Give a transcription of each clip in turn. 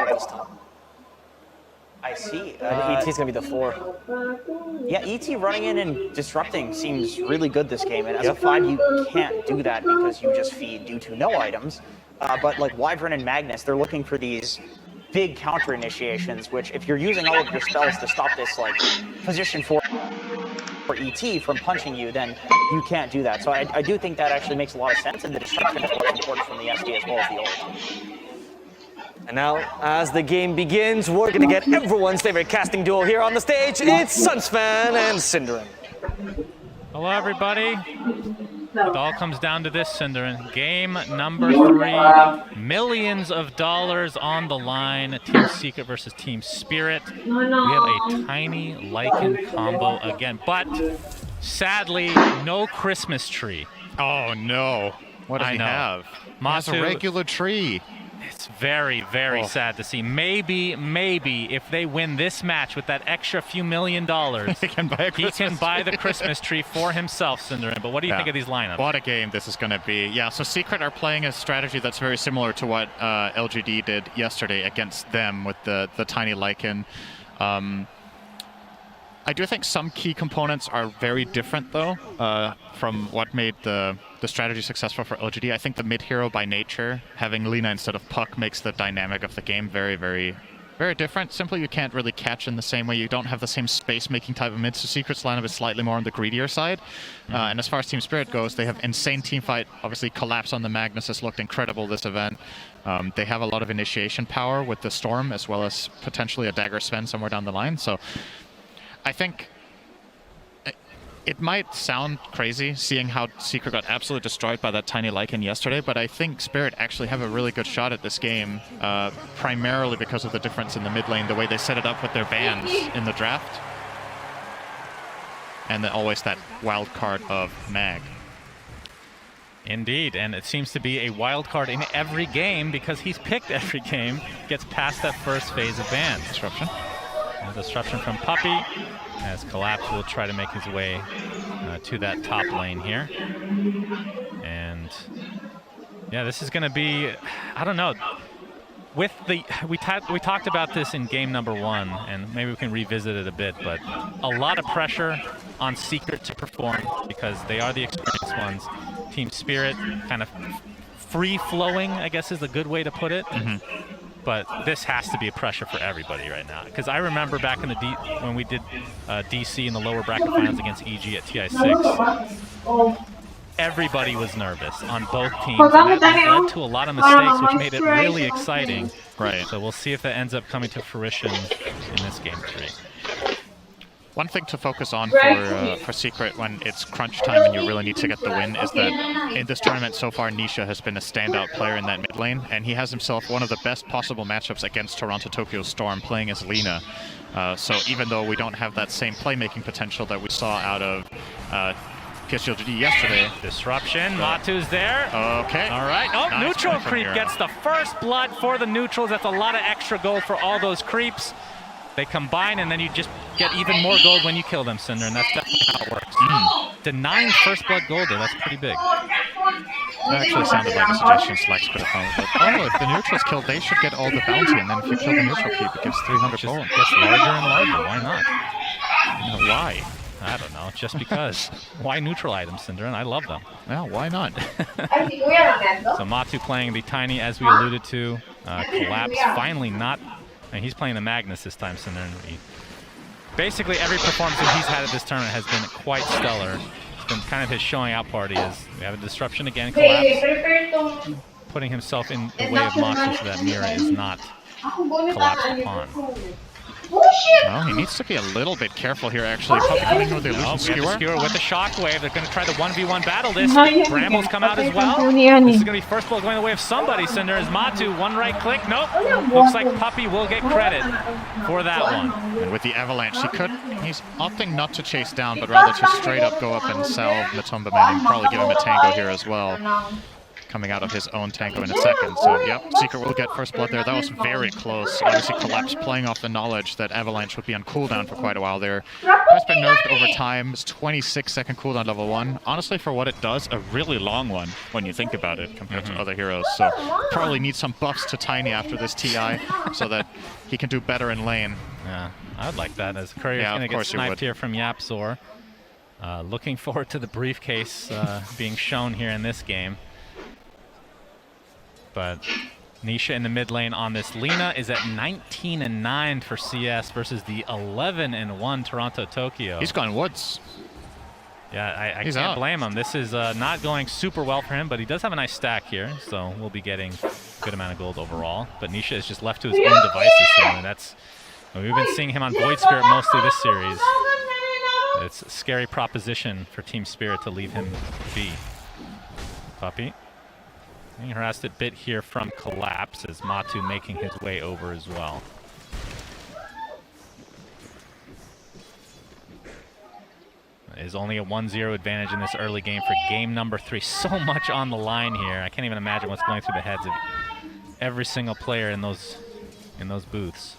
this time. I see. ET's going to be the 4. Yeah, ET running in and disrupting seems really good this game. And as a 5, you can't do that because you just feed due to no items. But like Wyvern and Magnus, they're looking for these big counter initiations, which if you're using all of your spells to stop this like position for ET from punching you, then you can't do that. So I do think that actually makes a lot of sense, and the disruption is what's important from the SD as well as the ult. And now, as the game begins, we're going to get everyone's favorite casting duo here on the stage. It's Sunsfan and Cinderin. Hello, everybody. It all comes down to this, Cinderin. Game number 3. Millions of dollars on the line. Team Secret versus Team Spirit. We have a tiny Lycan combo again. But, sadly, no Christmas tree. Oh, no. What does he have? It's a regular tree. It's very, very sad to see. Maybe if they win this match with that extra few $1 million, he can buy the Christmas tree for himself, Cinderin. But what do you think of these lineups? What a game this is going to be. Yeah, so Secret are playing a strategy that's very similar to what LGD did yesterday against them with the tiny Lycan. I do think some key components are very different, though, from what made the strategy successful for LGD. I think the mid-hero by nature, having Lina instead of Puck, makes the dynamic of the game very, very, very different. Simply, you can't really catch in the same way. You don't have the same space-making type of mid, so Secret's lineup is slightly more on the greedier side. And as far as Team Spirit goes, they have insane teamfight. Obviously, Collapse on the Magnus has looked incredible this event. They have a lot of initiation power with the Storm, as well as potentially a Dagger Sven somewhere down the line. So I think it might sound crazy seeing how Secret got absolutely destroyed by that tiny Lycan yesterday, but I think Spirit actually have a really good shot at this game, primarily because of the difference in the mid lane, the way they set it up with their bans in the draft, and then always that wild card of Mag. Indeed, and it seems to be a wild card in every game because he's picked every game, gets past that first phase of bans. Disruption. Disruption from Puppey, as Collapse will try to make his way to that top lane here. And yeah, this is going to be, I don't know. With the we talked about this in game number 1, and maybe we can revisit it a bit, but a lot of pressure on Secret to perform because they are the experienced ones. Team Spirit kind of free-flowing, I guess is a good way to put it. But this has to be a pressure for everybody right now. Because I remember back in the when we did DC in the lower bracket finals against EG at TI6, everybody was nervous on both teams. And that led to a lot of mistakes, which made it really exciting. Right. So we'll see if that ends up coming to fruition in this game 3. One thing to focus on for Secret when it's crunch time and you really need to get the win is that in this tournament so far, Nisha has been a standout player in that mid lane, and he has himself one of the best possible matchups against Toronto Tokyo Storm playing as Lina. So even though we don't have that same playmaking potential that we saw out of PSG LGD yesterday. Disruption, Matu's there. Okay. All right. Oh, nice neutral creep gets the first blood for the neutrals. That's a lot of extra gold for all those creeps. They combine, and then you just get even more gold when you kill them, Cinder, and that's definitely how it works. Denying first blood gold, though, that's pretty big. That actually sounded like a suggestion Slex could have found. Oh, if the neutral's killed, they should get all the bounty, and then if you kill the neutral keep, it gives 300 gold. It gets larger and larger. Why not? You know, why? I don't know. Just because. Why neutral items, Cinderin? I love them. Well, why not? So Matu playing the tiny, as we alluded to. Collapse finally not. And he's playing the Magnus this time, Cinderin. Basically, every performance that he's had at this tournament has been quite stellar. It's been kind of his showing out party. We have a disruption again, Collapse, putting himself in the way of Matu so that Mira is not collapsed upon. Well, he needs to be a little bit careful here, actually. Probably coming in with the illusion skewer. Skewer with the shockwave. They're going to try the 1v1 battle this. Brambles come out as well. This is going to be first blow going the way of somebody, Cinder, as Matu. One right click. Nope. Looks like Puppey will get credit for that one. And with the avalanche, he's opting not to chase down, but rather to straight up go up and salve Matumba Man and probably give him a tango here as well. coming out of his own tango in a second. So, yep, Secret will get first blood there. That was very close. Obviously, Collapse playing off the knowledge that Avalanche would be on cooldown for quite a while there. Has been nerfed over time. It's 26-second cooldown level 1. Honestly, for what it does, a really long one when you think about it compared to other heroes. So, probably need some buffs to Tiny after this TI so that he can do better in lane. Yeah, I would like that, as Courier's going to get sniped here from Yapzor. Looking forward to the briefcase being shown here in this game. But Nisha in the mid lane on this. Lina is at 19-9 for CS versus the 11-1 Toronto Tokyo. He's gone woods. Yeah, I can't blame him. This is not going super well for him, but he does have a nice stack here, so we'll be getting a good amount of gold overall. But Nisha is just left to his own devices here, and that's... We've been seeing him on Void Spirit mostly this series. It's a scary proposition for Team Spirit to leave him be. Puppy. Being harassed a bit here from Collapse, as Matu making his way over as well. It is only a 1-0 advantage in this early game for game number 3. So much on the line here. I can't even imagine what's going through the heads of every single player in those booths.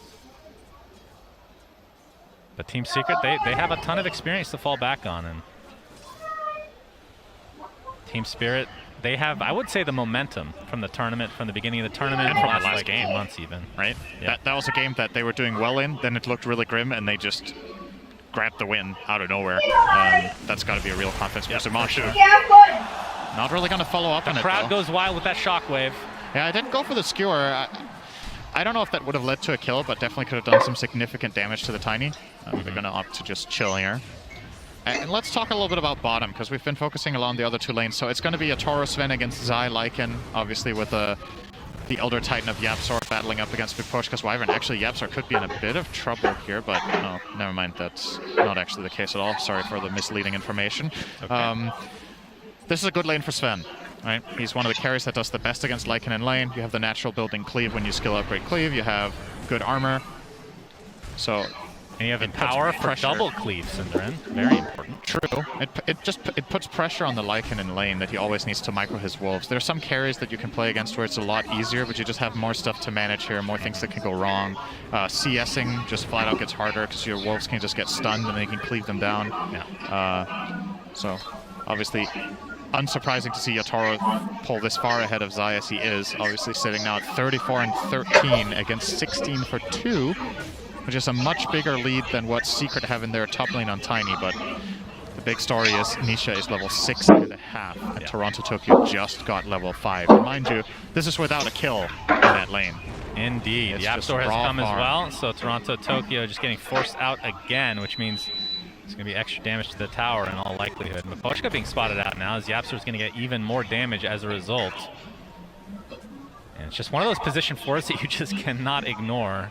But Team Secret, they have a ton of experience to fall back on, and Team Spirit, they have, I would say, the momentum from the tournament, from the beginning of the tournament, and from the last game, months even, right? Yeah. That was a game that they were doing well in. Then it looked really grim, and they just grabbed the win out of nowhere. That's got to be a real confidence booster. Not really going to follow up on it. The crowd goes wild with that shockwave. Yeah, I didn't go for the skewer. I don't know if that would have led to a kill, but definitely could have done some significant damage to the Tiny. They're going to opt to just chill here. And let's talk a little bit about bottom, because we've been focusing along the other 2 lanes. So it's going to be a Toro Sven against Zai Lycan, obviously with the Elder Titan of Yapzor battling up against Big Push, because Wyvern. Actually, Yapzor could be in a bit of trouble here, but no, never mind. That's not actually the case at all. Sorry for the misleading information. Okay. This is a good lane for Sven. Right? He's one of the carries that does the best against Lycan in lane. You have the natural building cleave when you skill upgrade cleave. You have good armor. So, and you have power for double cleave, Cinderin. Very important. True. It puts pressure on the Lycan in lane that he always needs to micro his wolves. There are some carries that you can play against where it's a lot easier, but you just have more stuff to manage here, more things that can go wrong. CSing just flat out gets harder because your wolves can just get stunned and they can cleave them down. Yeah. So, obviously, unsurprising to see Yatoro pull this far ahead of Zai as he is, obviously sitting now at 34-13 against 16 for 2, which is a much bigger lead than what Secret have in their top lane on Tiny, but the big story is Nisha is level 6.5, and Toronto Tokyo just got level 5. And mind you, this is without a kill in that lane. Indeed. Yapzor has come as well, so Toronto Tokyo just getting forced out again, which means it's going to be extra damage to the tower in all likelihood. Miposhka being spotted out now, as Yapzor is going to get even more damage as a result. And it's just one of those position fours that you just cannot ignore.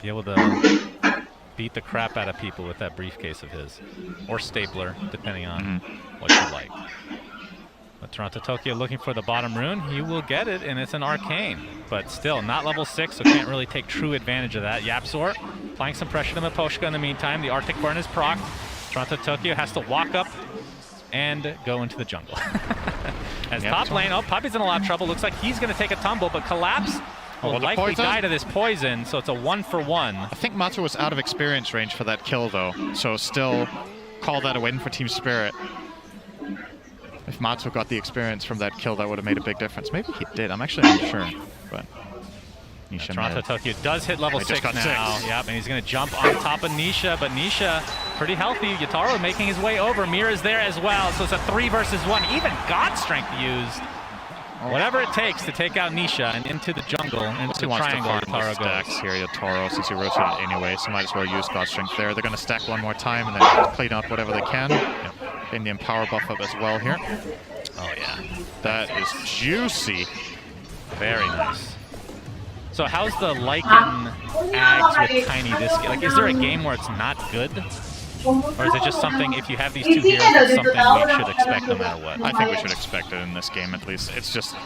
Be able to beat the crap out of people with that briefcase of his. Or stapler, depending on what you like. But Toronto Tokyo looking for the bottom rune. He will get it, and it's an arcane. But still, not level 6, so can't really take true advantage of that. Yapzor applying some pressure to Miposhka in the meantime. The Arctic Burn is proc. Toronto Tokyo has to walk up and go into the jungle. As top lane, Puppy's in a lot of trouble. Looks like he's going to take a tumble, but Collapse will likely die to this poison, so it's a 1-for-1. I think Matu was out of experience range for that kill, though, so still call that a win for Team Spirit. If Matu got the experience from that kill, that would have made a big difference. Maybe he did. I'm actually not sure. But Nisha Toronto Tokyo does hit level 6 now. Yep, and he's going to jump on top of Nisha, but Nisha pretty healthy. Yatoro making his way over. Mira's there as well, so it's a 3 versus 1. Even God Strength used. Whatever it takes to take out Nisha and into the jungle, into the triangle, Yatoro goes. Here, Yatoro, since he rotated anyway, so might as well use God Strength there. They're going to stack one more time and then clean up whatever they can. Getting the Empower buff up as well here. Oh, yeah. That is juicy. Very nice. So how's the Lycan Ags with Tiny this game? Like, is there a game where it's not good? Or is it just something, if you have these 2 heroes, it's something we should expect no matter what? I think we should expect it in this game, at least. It's just...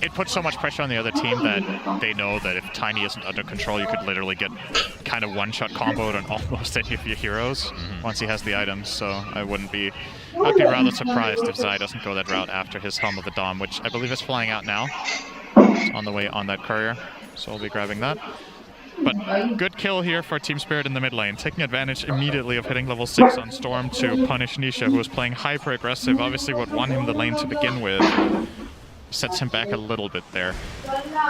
it puts so much pressure on the other team that they know that if Tiny isn't under control, you could literally get kind of one-shot comboed on almost any of your heroes once he has the items. So I'd be rather surprised if Zai doesn't go that route after his Helm of the Dom, which I believe is flying out now. It's on the way on that courier, so we'll be grabbing that. But good kill here for Team Spirit in the mid lane, taking advantage immediately of hitting level 6 on Storm to punish Nisha, who was playing hyper-aggressive. Obviously what won him the lane to begin with sets him back a little bit there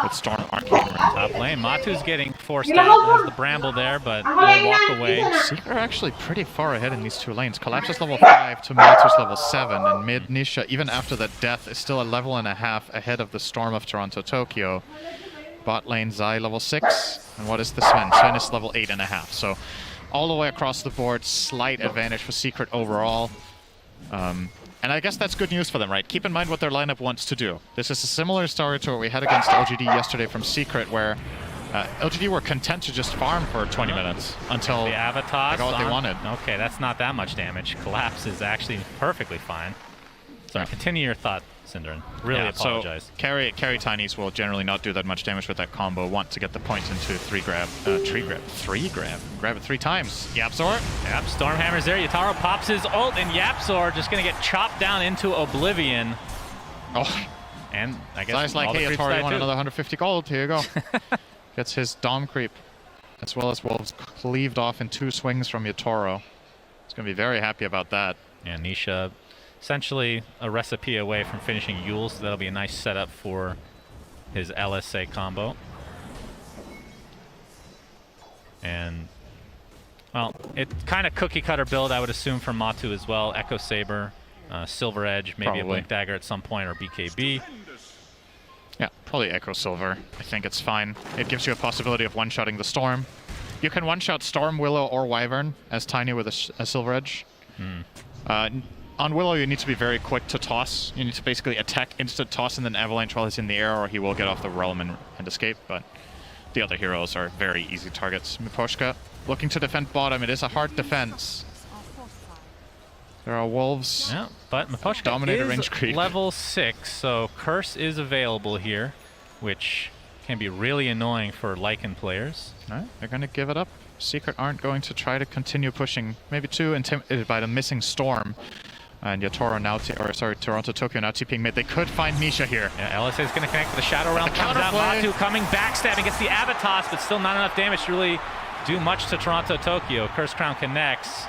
with Storm Arcane. Top lane, Matu's getting forced out. There's the Bramble there, but we'll walk away. Seeker are actually pretty far ahead in these two lanes. Collapse is level 5 to Matu's level 7, and mid Nisha, even after that death, is still a level and a half ahead of the Storm of Toronto Tokyo. Bot lane Zai level 6, and what is the Sven? Sven is level 8.5. So all the way across the board, slight advantage for Secret overall. And I guess that's good news for them, right? Keep in mind what their lineup wants to do. This is a similar story to what we had against LGD yesterday from Secret, where LGD were content to just farm for 20 minutes until the Avatar they got what they wanted. Okay, that's not that much damage. Collapse is actually perfectly fine. Sorry, continue your thought, Synderen. Really apologize. So carry Tinies will generally not do that much damage with that combo. Want to get the points into 3 grab. Grab it 3 times. Yapzor. Yep, Stormhammer's there. Yataro pops his ult, and Yapzor just going to get chopped down into oblivion. Oh. And I guess Zai's like, hey, Yataro, you want another 150 gold? Here you go. Gets his Dom creep, as well as Wolves cleaved off in 2 swings from Yatoro. He's going to be very happy about that. And Nisha, essentially a recipe away from finishing Yule, so that'll be a nice setup for his LSA combo. And, well, it's kind of cookie-cutter build, I would assume, for Matu as well. Echo Saber, Silver Edge, maybe a Blink Dagger at some point, or BKB. Yeah, probably Echo Silver. I think it's fine. It gives you a possibility of one-shotting the Storm. You can one-shot Storm, Willow, or Wyvern as Tiny with a Silver Edge. On Willow, you need to be very quick to toss. You need to basically attack, instant toss, and then Avalanche while he's in the air, or he will get off the realm and escape. But the other heroes are very easy targets. Miposhka looking to defend bottom. It is a hard defense. There are wolves. Yeah, but Miposhka Dominator is range creep. level 6, so Curse is available here, which can be really annoying for Lycan players. All right, they're going to give it up. Secret aren't going to try to continue pushing. Maybe too intimidated by the missing Storm. And Yatoro now, Toronto Tokyo now TPing mid. They could find Nisha here. Yeah, LSA is going to connect to the Shadow Realm. Comes out, Matu coming, backstabbing, gets the Avatos, but still not enough damage to really do much to Toronto Tokyo. Curse Crown connects,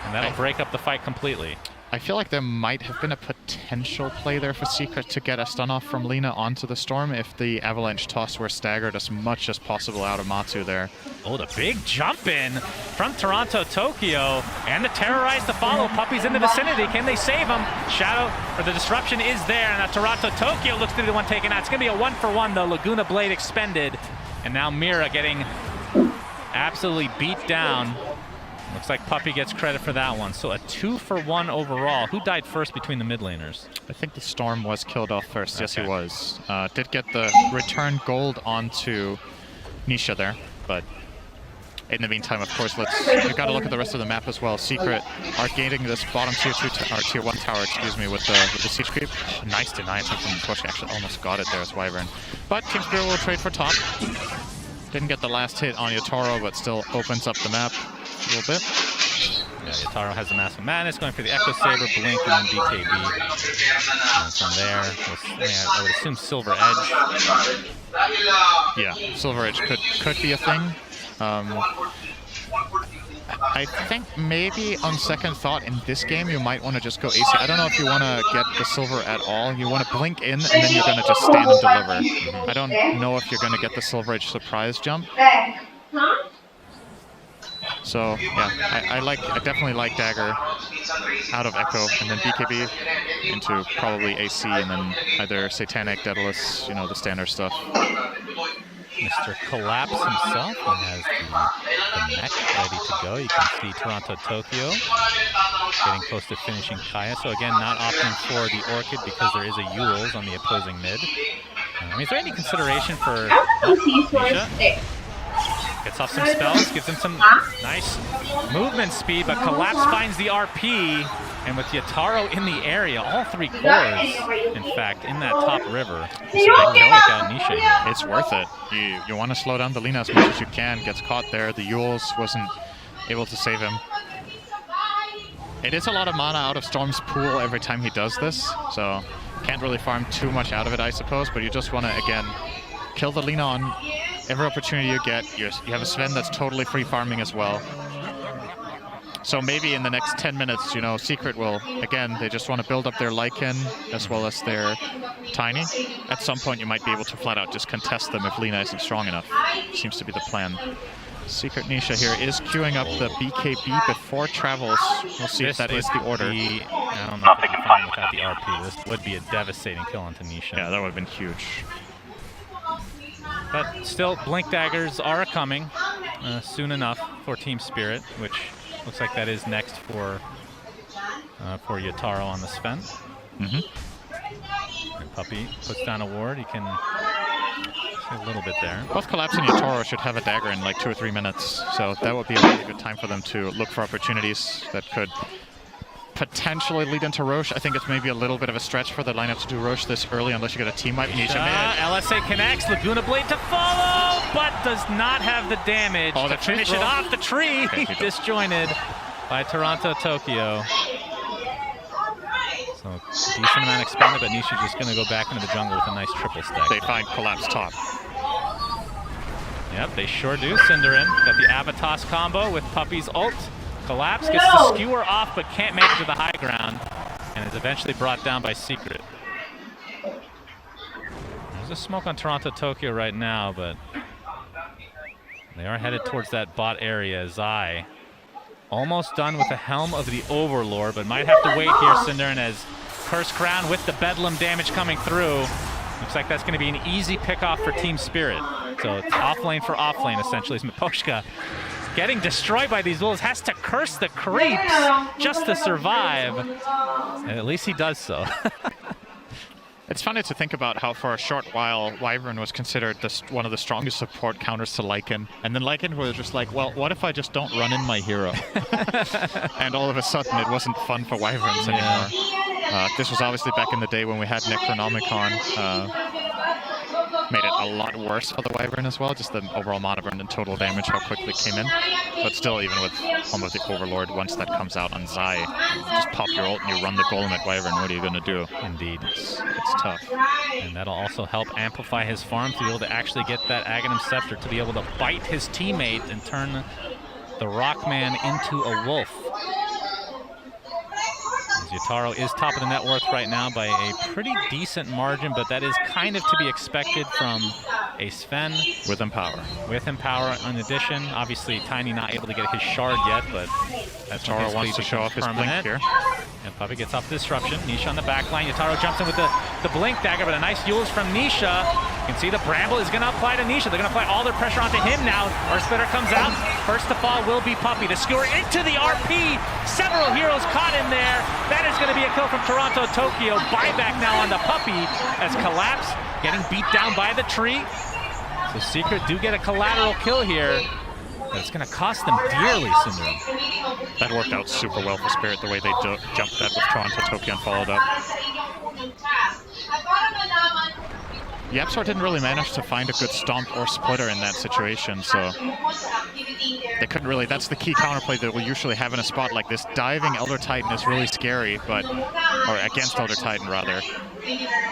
and that'll break up the fight completely. I feel like there might have been a potential play there for Secret to get a stun off from Lina onto the Storm if the Avalanche toss were staggered as much as possible out of Matu there. Oh, the big jump in from Toronto Tokyo, and the Terrorize to follow. Puppy's in the vicinity. Can they save him? Shadow, or the disruption is there, and now Toronto Tokyo looks to be the one taken out. It's going to be a 1-for-1 though. Laguna Blade expended, and now Mira getting absolutely beat down. Looks like Puppy gets credit for that one. So a 2-for-1 overall. Who died first between the mid laners? I think the Storm was killed off first. Okay. Yes, he was. Did get the return gold onto Nisha there, but in the meantime, of course, you got to look at the rest of the map as well. Secret are gaining this bottom tier 1 tower, excuse me, with the siege creep. Oh, nice deny from push. Actually, almost got it there as Wyvern. But Team Spirit will trade for top. Didn't get the last hit on Yatoro, but still opens up the map a little bit. Yeah, Yataro has the Mask of Madness, going for the Echo Saber, Blink, and then BKB. And from there, I would assume Silver Edge. Yeah, Silver Edge could be a thing. I think maybe on second thought in this game you might want to just go AC. I don't know if you want to get the silver at all. You want to blink in and then you're going to just stand and deliver. I don't know if you're going to get the Silver Edge surprise jump. So yeah, I definitely like Dagger out of Echo and then BKB into probably AC and then either Satanic, Daedalus, you know, the standard stuff. Mr. Collapse himself, he has the mech ready to go. You can see Toronto Tokyo getting close to finishing Kaya. So again, not opting for the Orchid because there is a Yules on the opposing mid. Is there any consideration for Nisha? Gets off some spells, gives him some nice movement speed, but Collapse finds the RP. And with Yataro in the area, all 3 cores, in fact, in that top river, it's a big kill out Nisha here. It's worth it. You want to slow down the Lina as much as you can. Gets caught there. The Yules wasn't able to save him. It is a lot of mana out of Storm's pool every time he does this, so can't really farm too much out of it, I suppose, but you just want to, again, kill the Lina on every opportunity you get. You have a Sven that's totally free farming as well. So maybe in the next 10 minutes, you know, Secret will, again, they just want to build up their Lycan as well as their Tiny. At some point, you might be able to flat out just contest them if Lina isn't strong enough. Seems to be the plan. Secret Nisha here is queuing up the BKB before travels. We'll see if that is the order. I don't know if it's fine without the RP. This would be a devastating kill onto Nisha. Yeah, that would have been huge. But still, Blink Daggers are coming soon enough for Team Spirit, which looks like that is next for Yataro on the Sven. And Puppy puts down a ward. He can see a little bit there. Both Collapse and Yatoro should have a dagger in like 2 or 3 minutes, so that would be a really good time for them to look for opportunities that could potentially lead into Roche. I think it's maybe a little bit of a stretch for the lineup to do Roche this early unless you get a team wipe. Nisha mid. LSA connects, Laguna Blade to follow, but does not have the damage to finish it off. The tree disjointed by Toronto Tokyo. So decent amount expended, but Nisha just going to go back into the jungle with a nice triple stack. They find Collapse top. Yep, they sure do. Cinderin got the Avatos combo with Puppy's ult. Collapse gets the skewer off, but can't make it to the high ground, and is eventually brought down by Secret. There's a smoke on Toronto Tokyo right now, but they are headed towards that bot area. Zai almost done with the Helm of the Overlord, but might have to wait here, Cinderin, as Curse Crown with the Bedlam damage coming through. Looks like that's going to be an easy pick-off for Team Spirit. So it's off lane for off lane, essentially, as Miposhka getting destroyed by these wolves, has to curse the creeps just to survive. And at least he does so. It's funny to think about how for a short while Wyvern was considered one of the strongest support counters to Lycan, and then Lycan was just like, well, what if I just don't run in my hero? And all of a sudden it wasn't fun for Wyverns anymore. This was obviously back in the day when we had Necronomicon. Made it a lot worse for the Wyvern as well, just the overall mana burn and total damage, how quickly it came in. But still, even with Helm of the Overlord, once that comes out on Zai, you just pop your ult and you run the Golem at Wyvern. What are you going to do? Indeed. It's tough. And that'll also help amplify his farm to be able to actually get that Aghanim Scepter to be able to bite his teammate and turn the Rockman into a wolf. Yataro is top of the net worth right now by a pretty decent margin, but that is kind of to be expected from a Sven. With Empower. With Empower in addition. Obviously, Tiny not able to get his shard yet, but that's Yataro wants to show off his blink here. And Puppy gets off the disruption. Nisha on the back line. Yataro jumps in with the blink dagger, but a nice Yules from Nisha. You can see the Bramble is going to apply to Nisha. They're going to apply all their pressure onto him now. Earth Splitter comes out. First to fall will be Puppy. The skewer into the RP. Several heroes caught in there. That is going to be a kill from Toronto Tokyo. Buyback now on the Puppy as Collapse getting beat down by the tree. So Secret do get a collateral kill here. But it's going to cost them dearly, Cinderin. That worked out super well for Spirit, the way they jumped that with Toronto Tokyo and followed up. Yapsor didn't really manage to find a good stomp or splitter in that situation, so they couldn't really. That's the key counterplay that we'll usually have in a spot like this. Diving Elder Titan is really scary, or against Elder Titan rather.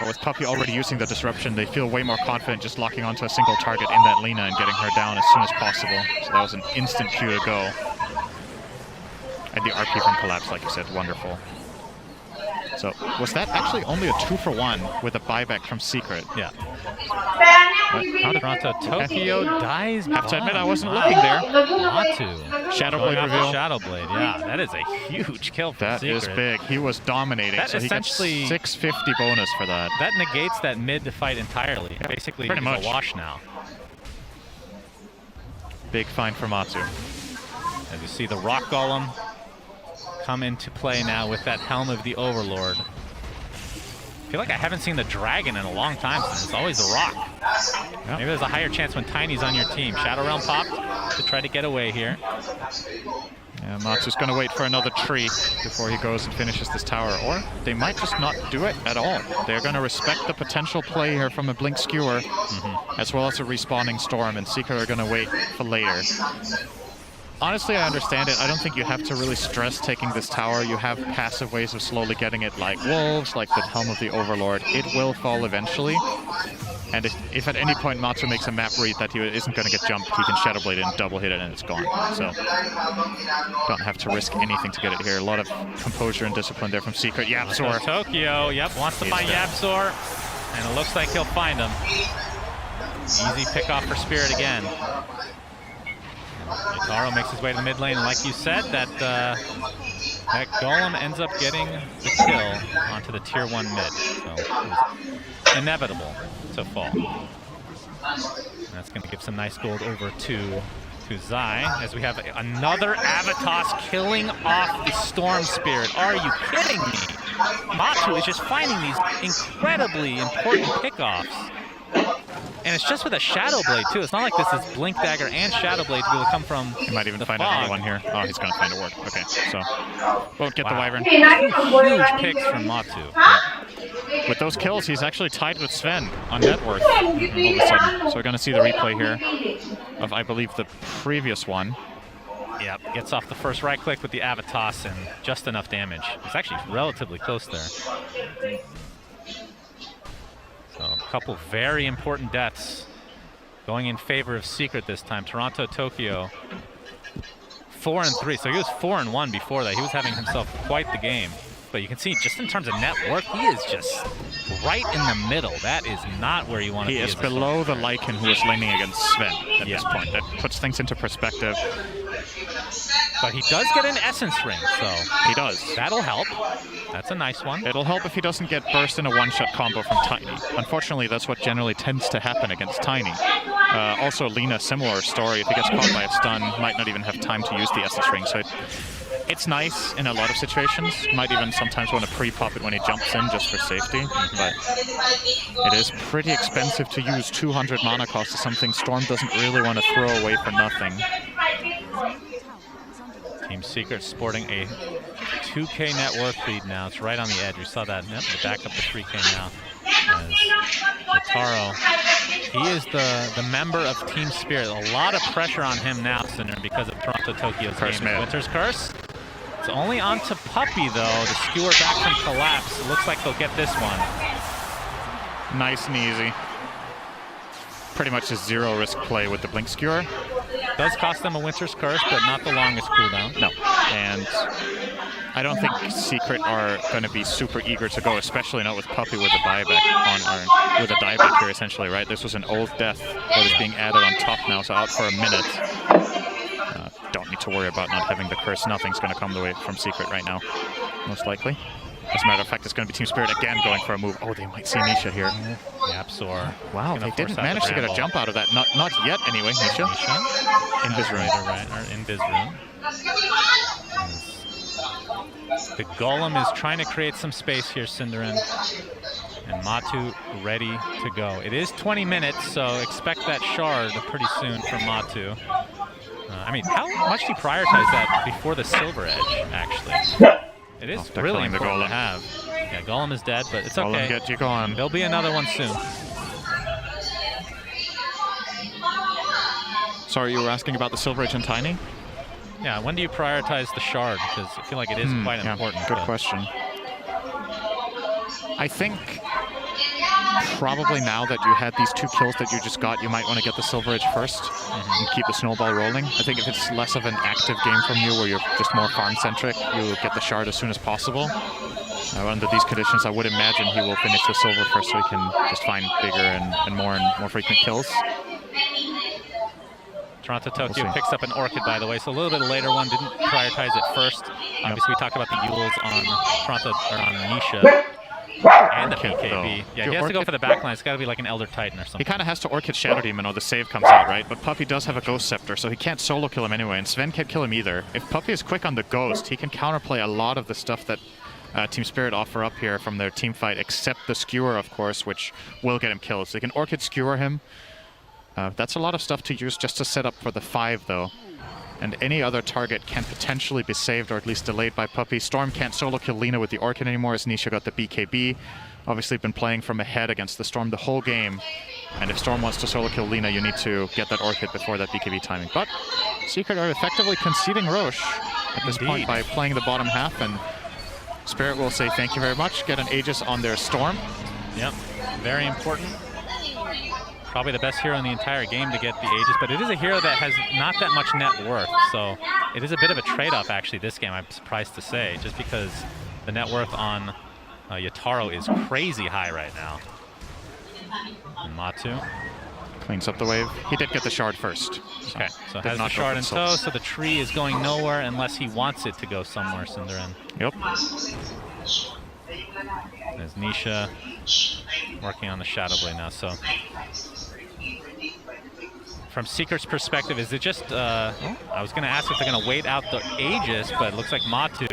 But with Puppy already using the disruption, they feel way more confident just locking onto a single target in that Lina and getting her down as soon as possible. So that was an instant cue to go. And the RP from Collapse, like you said, wonderful. So was that actually only a 2-for-1 with a buyback from Secret? Yeah. How did Toronto Tokyo dies? Have to admit, I wasn't looking there. Shadowblade reveal. Shadowblade, yeah. That is a huge kill for Secret. That is big. He was dominating, that so he gets 650 bonus for that. That negates that mid to fight entirely. Yeah, basically, he's a wash now. Big find for Matsu. As you see the Rock Golem come into play now with that Helm of the Overlord. I feel like I haven't seen the Dragon in a long time since. It's always the Rock. Yep. Maybe there's a higher chance when Tiny's on your team. Shadow Realm popped to try to get away here. Yeah, Matsu's going to wait for another tree before he goes and finishes this tower. Or they might just not do it at all. They're going to respect the potential play here from a Blink Skewer, as well as a respawning Storm, and Secret are going to wait for later. Honestly, I understand it. I don't think you have to really stress taking this tower. You have passive ways of slowly getting it, like Wolves, like the Helm of the Overlord. It will fall eventually. And if at any point Matsu makes a map read that he isn't going to get jumped, he can Shadow Blade it and double hit it and it's gone. So don't have to risk anything to get it here. A lot of composure and discipline there from Secret. YapzOr. Tokyo, wants to find YapzOr, and it looks like he'll find him. Easy pick off for Spirit again. Yutaro makes his way to the mid lane, and like you said, that Golem ends up getting the kill onto the tier 1 mid. So it was inevitable to fall. And that's going to give some nice gold over to Zai, as we have another Avatos killing off the Storm Spirit. Are you kidding me? Matsu is just finding these incredibly important pickoffs. And it's just with a Shadow Blade, too. It's not like this is Blink Dagger and Shadow Blade to be able to come from He might even the find fog. another one here. Oh, he's going to find a ward. Okay, so won't get the Wyvern. Huge picks from Matsu. With those kills, he's actually tied with Sven on net worth all of a sudden. So we're going to see the replay here of, I believe, the previous one. Yep, gets off the first right click with the Avatos and just enough damage. It's actually relatively close there. So a couple very important deaths going in favor of Secret this time. Toronto, Tokyo, 4-3. So he was 4-1 before that. He was having himself quite the game. But you can see, just in terms of net worth, he is just right in the middle. That is not where you want to be. He is below the Lycan who is laning against Sven at this point. That puts things into perspective. But he does get an Essence Ring, so he does. That'll help. That's a nice one. It'll help if he doesn't get burst in a one-shot combo from Tiny. Unfortunately, that's what generally tends to happen against Tiny. Also, Lina, similar story. If he gets caught by a stun, might not even have time to use the Essence Ring. So it's nice in a lot of situations. Might even sometimes want to pre-pop it when he jumps in just for safety. But it is pretty expensive to use 200 mana cost to something Storm doesn't really want to throw away for nothing. Team Secret sporting a 2K net worth lead now. It's right on the edge. We saw that. Yep, we're back up to 3K now. As Yutaro, he is the member of Team Spirit. A lot of pressure on him now, Cinder, because of Toronto Tokyo's game. Winter's Curse. It's only on to Puppey, though. The skewer back from Collapse. It looks like they'll get this one. Nice and easy. Pretty much a zero risk play with the Blink Skewer. Does cost them a Winter's Curse, but not the longest cooldown. No. And I don't think Secret are going to be super eager to go, especially not with Puppey with a buyback with a dieback here, essentially, right? This was an old death that is being added on top now, so out for a minute. Don't need to worry about not having the curse. Nothing's going to come the way from Secret right now, most likely. As a matter of fact, it's going to be Team Spirit again going for a move. Oh, they might see Nisha here. YapzOr. Wow, they didn't manage to get a jump out of that. Not yet, anyway, Nisha. In Viz room. In Viz room. The Golem is trying to create some space here, Cinderin. And Matu ready to go. It is 20 minutes, so expect that shard pretty soon from Matu. I mean, how much do you prioritize that before the Silver Edge, actually? It is really important to have. Yeah, Golem is dead, but it's okay. Golem, get you going. There'll be another one soon. Sorry, you were asking about the Silver Edge and Tiny? Yeah, when do you prioritize the shard? Because I feel like it is quite important. Good question. I think probably now that you had these 2 kills that you just got, you might want to get the Silver Edge first and keep the snowball rolling. I think if it's less of an active game from you, where you're just more farm-centric, you get the shard as soon as possible. Under these conditions, I would imagine he will finish the silver first so he can just find bigger and more frequent kills. Toronto Tokyo picks up an Orchid, by the way, so a little bit later one didn't prioritize it first. Obviously, we talked about the Yules on Toronto, or on Nisha. And the PKB. Yeah, he has to go for the backline. It's got to be like an Elder Titan or something. He kind of has to Orchid Shadow Demon or the save comes out, right? But Puppey does have a Ghost Scepter, so he can't solo kill him anyway, and Sven can't kill him either. If Puppey is quick on the Ghost, he can counterplay a lot of the stuff that Team Spirit offer up here from their team fight, except the Skewer, of course, which will get him killed. So they can Orchid Skewer him. That's a lot of stuff to use just to set up for the 5, though. and any other target can potentially be saved or at least delayed by Puppey. Storm can't solo kill Lina with the Orchid anymore as Nisha got the BKB. Obviously been playing from ahead against the Storm the whole game, and if Storm wants to solo kill Lina, you need to get that Orchid before that BKB timing. But Secret are effectively conceding Roche at this point by playing the bottom half, and Spirit will say thank you very much, get an Aegis on their Storm. Yep, very important. Probably the best hero in the entire game to get the Aegis, but it is a hero that has not that much net worth, so it is a bit of a trade-off actually this game, I'm surprised to say, just because the net worth on Yatoro is crazy high right now. And Matu cleans up the wave. He did get the shard first. Okay, so has the shard in tow, so the tree is going nowhere unless he wants it to go somewhere, Cinderin. Yep. There's Nisha working on the Shadow Blade now, so from Secret's perspective, is it just, I was going to ask if they're going to wait out the Aegis, but it looks like Matu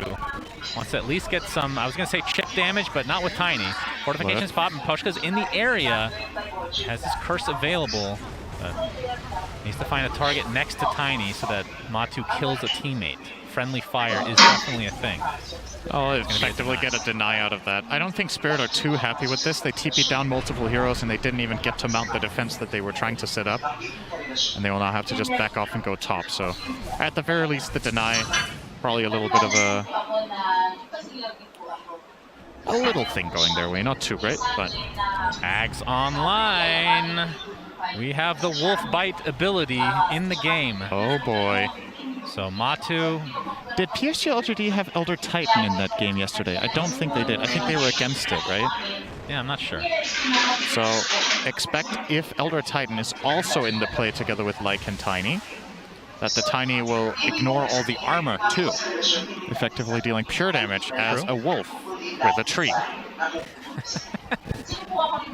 wants to at least get some, I was going to say chip damage, but not with Tiny. Fortifications pop, and Poshka's in the area, has his curse available, but needs to find a target next to Tiny so that Matu kills a teammate. Friendly fire is definitely a thing. Oh, effectively get a deny out of that. I don't think Spirit are too happy with this. They TP'd down multiple heroes and they didn't even get to mount the defense that they were trying to set up. And they will now have to just back off and go top. So at the very least, the deny, probably a little bit of a little thing going their way. Not too great, but Ags online. We have the Wolf Bite ability in the game. Oh boy. So Matu. Did PSG LGD have Elder Titan in that game yesterday? I don't think they did. I think they were against it, right? Yeah, I'm not sure. So expect if Elder Titan is also in the play together with Lyke and Tiny, that the Tiny will ignore all the armor too, effectively dealing pure damage as a wolf with a tree.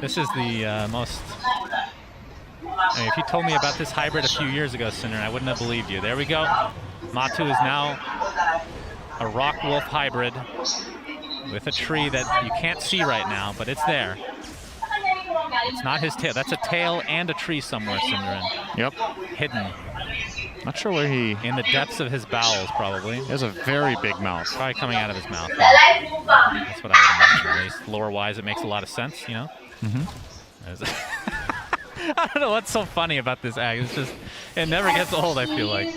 This is the most... I mean, if you told me about this hybrid a few years ago, Cinder, I wouldn't have believed you. There we go. Matu is now a rock wolf hybrid with a tree that you can't see right now, but it's there. It's not his tail. That's a tail and a tree somewhere, Cinderin. Yep. Hidden. Not sure where he... In the depths of his bowels, probably. He has a very big mouth. Probably coming out of his mouth. Yeah. That's what I would imagine. At least lore-wise, it makes a lot of sense, you know? I don't know what's so funny about this act. It's just, it never gets old, I feel like.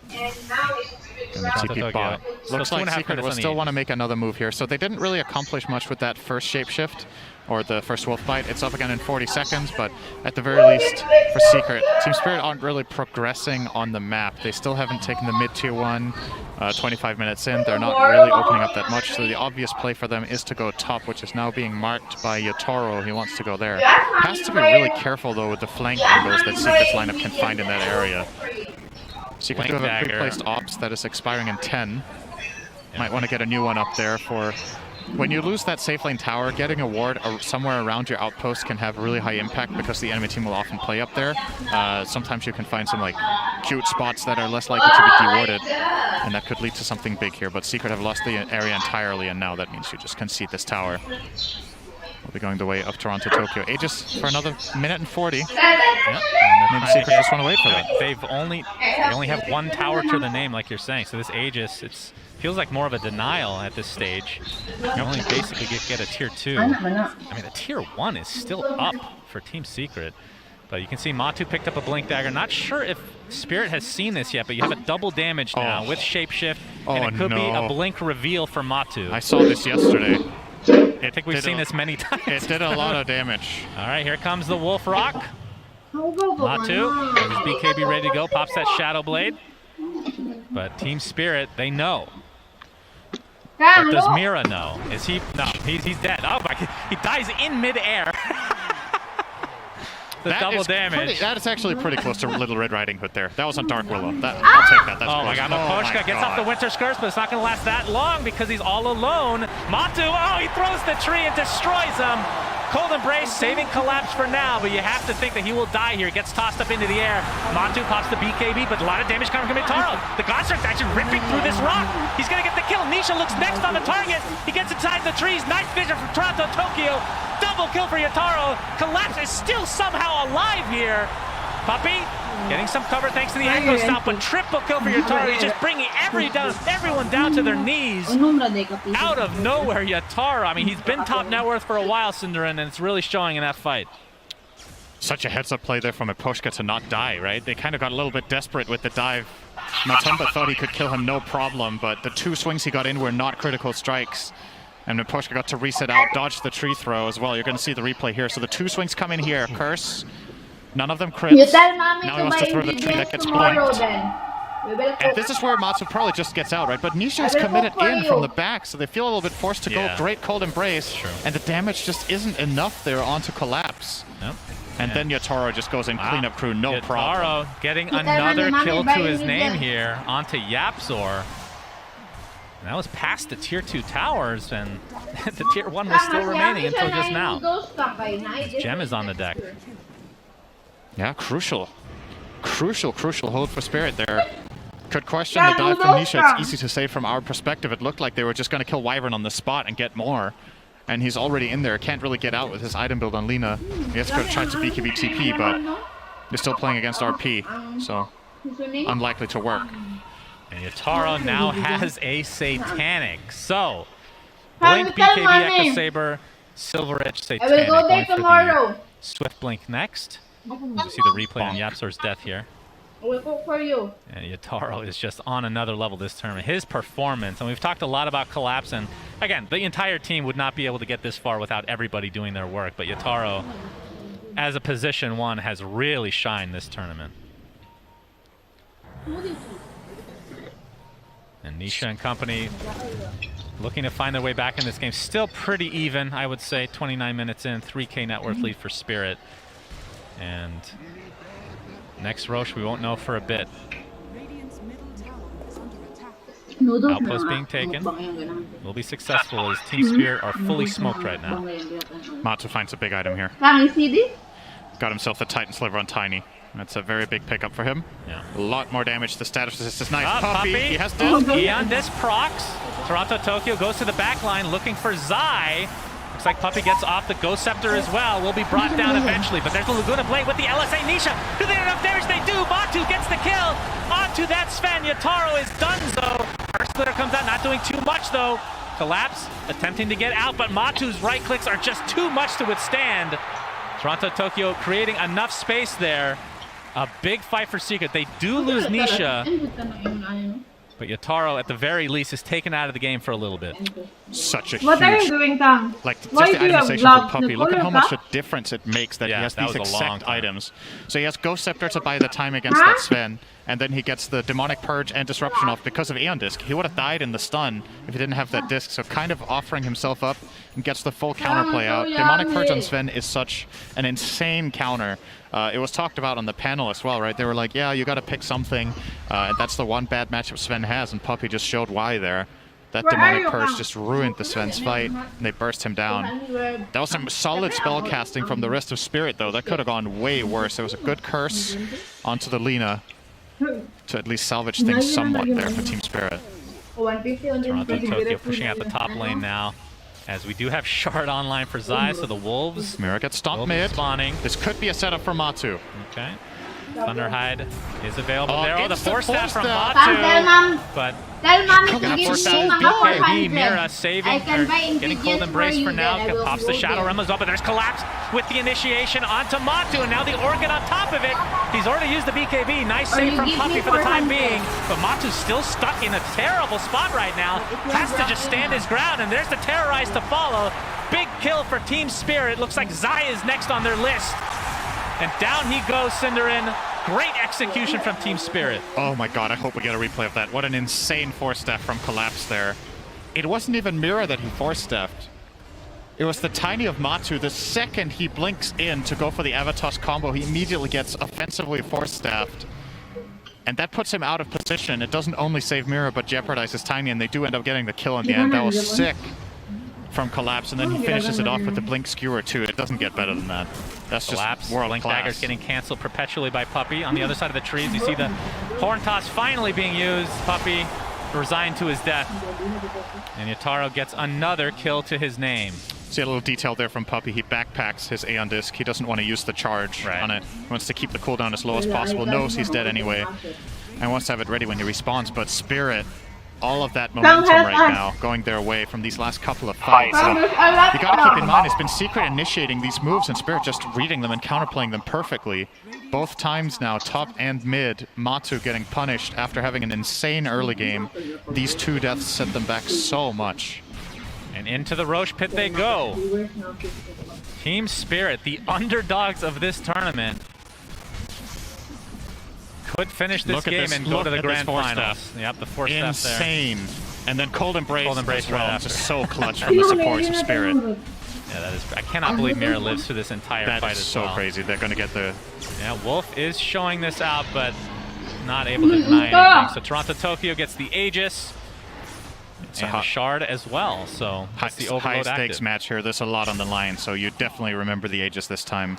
TP bot. Looks like Secret will still want to make another move here. So they didn't really accomplish much with that first shapeshift, or the first wolf bite. It's up again in 40 seconds, but at the very least, for Secret, Team Spirit aren't really progressing on the map. They still haven't taken the mid-tier 1. 25 minutes in, they're not really opening up that much, so the obvious play for them is to go top, which is now being marked by Yatoro. He wants to go there. Has to be really careful, though, with the flank angles that Secret's lineup can find in that area. Secret do have a pre-placed ops that is expiring in 10. Might want to get a new one up there for... When you lose that safe lane tower, getting a ward somewhere around your outpost can have really high impact because the enemy team will often play up there. Sometimes you can find some like cute spots that are less likely to be dewarded, and that could lead to something big here. But Secret have lost the area entirely, and now that means you just concede this tower. We'll be going the way of Toronto, Tokyo. Aegis for another minute and 40. Yep. And Secret just want to wait for that. They only have one tower to the name, like you're saying. So this Aegis, feels like more of a denial at this stage. You only basically get a tier 2. I mean, the tier 1 is still up for Team Secret. But you can see Matu picked up a Blink Dagger. Not sure if Spirit has seen this yet, but you have a double damage now with Shapeshift, and it could be a Blink reveal for Matu. I saw this yesterday. I think we've seen this many times. It did a lot of damage. All right, here comes the Wolf Rock. Matu, his BKB ready to go, pops that Shadow Blade. But Team Spirit, they know. But does Mira know? Is he? No, he's dead. Oh my God, he dies in midair. The double damage. That is actually pretty close to Little Red Riding Hood there. That was on Dark Willow. I'll take that. That's my God. Poshka gets off the Winter's Curse, but it's not going to last that long because he's all alone. Matu, he throws the tree and destroys him. Cold Embrace, saving Collapse for now, but you have to think that he will die here. Gets tossed up into the air. Matu pops the BKB, but a lot of damage coming from Yatoro. The Godstrike's actually ripping through this rock. He's going to get the kill. Nisha looks next on the target. He gets inside the trees. Nice vision from Toronto, Tokyo. Double kill for Yatoro. Collapse is still somehow alive here. Puppy getting some cover thanks to the Echo Stomp, but triple kill for Yatoro. He's just bringing everyone down to their knees. Out of nowhere, Yatoro. I mean, he's been top net worth for a while, Cinderin, and it's really showing in that fight. Such a heads-up play there from Eposhka to not die, right? They kind of got a little bit desperate with the dive. Matumba thought he could kill him no problem, but the 2 swings he got in were not critical strikes. And Eposhka got to reset out, dodge the tree throw as well. You're going to see the replay here. So the 2 swings come in here. Curse. None of them crits. Now he wants to throw the tree that gets blinked. And this is where Matsu probably just gets out, right? But Nisha is committed in from the back, so they feel a little bit forced to go. Great cold embrace. True. And the damage just isn't enough there onto collapse. Yep. And then Yatoro just goes in cleanup crew, no problem. Yatoro getting another kill to his name here onto Yapzor. And that was past the tier 2 towers, and the tier 1 was still remaining until just now. His gem is on the deck. Yeah, crucial hold for Spirit there. Could question the dive from Nisha. It's easy to say from our perspective. It looked like they were just going to kill Wyvern on the spot and get more. And he's already in there. Can't really get out with his item build on Lina. He has to try to BKB TP, but they're still playing against RP, so unlikely to work. And Yatoro now has a Satanic. So, Blink, BKB, Echo Saber, Silver Edge, Satanic. Going for the Swift Blink next. You see the replay on Yapzor's death here. We'll go for you. And Yatoro is just on another level this tournament. His performance, and we've talked a lot about Collapse, and again, the entire team would not be able to get this far without everybody doing their work, but Yatoro, as a position 1, has really shined this tournament. And Nisha and company looking to find their way back in this game. Still pretty even, I would say. 29 minutes in, 3K net worth lead for Spirit. And next Roche, we won't know for a bit. Outpost being taken. Will be successful as Team Spirit are fully smoked right now. Matsu finds a big item here. Can you see this? Got himself the Titan Sliver on Tiny. That's a very big pickup for him. Yeah. A lot more damage. The status resist is nice. Puppy. He has death. Eon this procs. Toronto Tokyo goes to the back line looking for Zai. Looks like Puppy gets off the Ghost Scepter as well. Will be brought down eventually, but there's the Laguna Blade with the LSA Nisha. Do they have enough damage? They do. Matu gets the kill. Onto that Sven. Yatoro is donezo. First splitter comes out, not doing too much though. Collapse, attempting to get out, but Matu's right clicks are just too much to withstand. Toronto Tokyo creating enough space there. A big fight for Secret. They do lose Nisha, but Yatoro, at the very least, is taken out of the game for a little bit. Such a What are you huge, doing, Tang? like, just Why the do you have itemization gloves? for Puppy. Look at how much a difference it makes that he has that these was a long exact time. items. So he has Ghost Scepter to buy the time against that Sven, and then he gets the Demonic Purge and Disruption off because of Aeon Disc. He would have died in the stun if he didn't have that disc, so kind of offering himself up and gets the full counterplay out. Demonic Purge on Sven is such an insane counter. It was talked about on the panel as well, right? They were like, yeah, you got to pick something. And that's the one bad matchup Sven has, and Puppy just showed why there. That Demonic Purge just ruined the Sven's fight, and they burst him down. That was some solid spell casting from the rest of Spirit, though. That could have gone way worse. There was a good curse onto the Lina to at least salvage things somewhat there for Team Spirit. Toronto Tokyo pushing out the top lane now, as we do have Shard online for Zai, so the Wolves Mira gets stomped will be mid. spawning. This could be a setup for Matsu. Okay. Thunderhide is available there. Oh, the it's the Force Staff from Force Staff. Matu. But Tell mommy to gonna give force me out more BKB, hundred. Mira saving, I can or buy getting cold ingredients embrace for for you now. that I will Pops the go Shadow there. Realm as well, but there's Collapse with the initiation onto Matu, and now the Organ on top of it. He's already used the BKB. Nice Or save you from give Puppy me for the time 400. being, but Matu's still stuck in a terrible spot right now. Has to just stand his ground, and there's the Terrorize to follow. Big kill for Team Spirit. Looks like Zai is next on their list. And down he goes, Cinderin. Great execution from Team Spirit. Oh my god, I hope we get a replay of that. What an insane force staff from Collapse there. It wasn't even Mira that he force staffed. It was the Tiny of Matu. The second he blinks in to go for the Avatos combo, he immediately gets offensively force staffed. And that puts him out of position. It doesn't only save Mira, but jeopardizes Tiny, and they do end up getting the kill in the end. That was sick from Collapse, and then he finishes it off with the Blink Skewer too. It doesn't get better than that. That's Collapse. just world Blink class. Dagger's getting canceled perpetually by Puppy. On the other side of the trees, you see the Horn Toss finally being used. Puppy resigned to his death. And Yatoro gets another kill to his name. See a little detail there from Puppy. He backpacks his Aeon Disc. He doesn't want to use the charge on it. He wants to keep the cooldown as low as possible. Knows he's dead anyway. And wants to have it ready when he respawns. But Spirit, all of that momentum right now going their way from these last couple of fights. And you gotta keep in mind, it's been Secret initiating these moves and Spirit just reading them and counterplaying them perfectly. Both times now, top and mid, Matu getting punished after having an insane early game. These 2 deaths set them back so much. And into the Roche pit they go. Team Spirit, the underdogs of this tournament, could finish this game and go to the grand finals. Yep, the 4 steps there. Insane. And then Cold Embrace as well. right after. Just so clutch from the supports of Spirit. Yeah, that is. I cannot believe Mira lives through this entire fight That is as so well. crazy. They're going to get the... Yeah, Wolf is showing this out, but not able to deny anything. So Toronto Tokyo gets the Aegis and the Shard as well. So it's the Overload high stakes active. match here. There's a lot on the line, so you definitely remember the Aegis this time.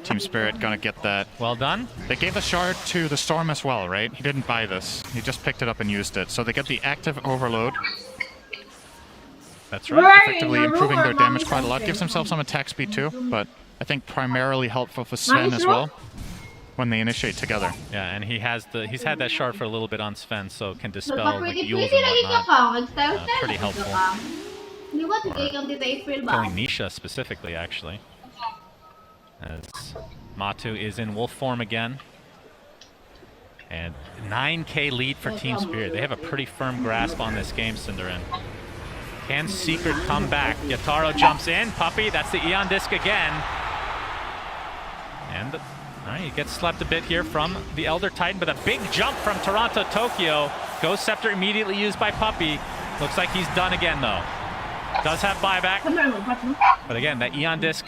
Team Spirit going to get that. Well done. They gave the Shard to the Storm as well, right? He didn't buy this. He just picked it up and used it. So they get the active Overload. That's right. Effectively improving their damage quite a lot. Gives themselves some attack speed too, but I think primarily helpful for Sven as well when they initiate together. Yeah, and he's had that shard for a little bit on Sven, so can dispel like Yules and whatnot. Pretty helpful. Killing Nisha specifically, actually. As Matu is in wolf form again. And 9k lead for Team Spirit. They have a pretty firm grasp on this game, Cinderin. Can Secret come back? Yataro jumps in. Puppy, that's the Aeon Disc again. And all right, he gets slept a bit here from the Elder Titan, but a big jump from Toronto Tokyo. Ghost Scepter immediately used by Puppy. Looks like he's done again, though. Does have buyback. But again, that Aeon Disc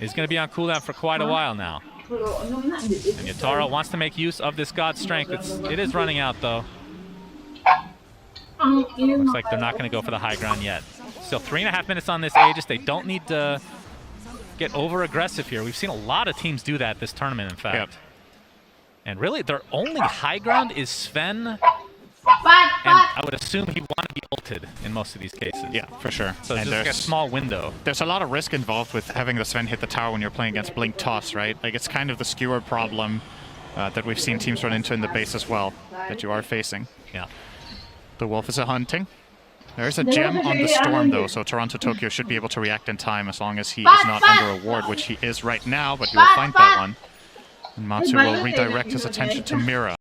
is going to be on cooldown for quite a while now. And Yataro wants to make use of this God's Strength. It is running out, though. Looks like they're not going to go for the high ground yet. Still 3.5 minutes on this Aegis. They don't need to get over-aggressive here. We've seen a lot of teams do that this tournament, in fact. Yep. And really, their only high ground is Sven. And I would assume he want to be ulted in most of these cases. Yeah, for sure. So it's just like a small window. There's a lot of risk involved with having the Sven hit the tower when you're playing against Blink Toss, right? Like, it's kind of the skewer problem that we've seen teams run into in the base as well, that you are facing. Yeah. The Wolf is a hunting. There's a gem on the Storm, though, so Toronto Tokyo should be able to react in time as long as he is not under a ward, which he is right now, but he will find that one. And Matsu will redirect his attention to Mira.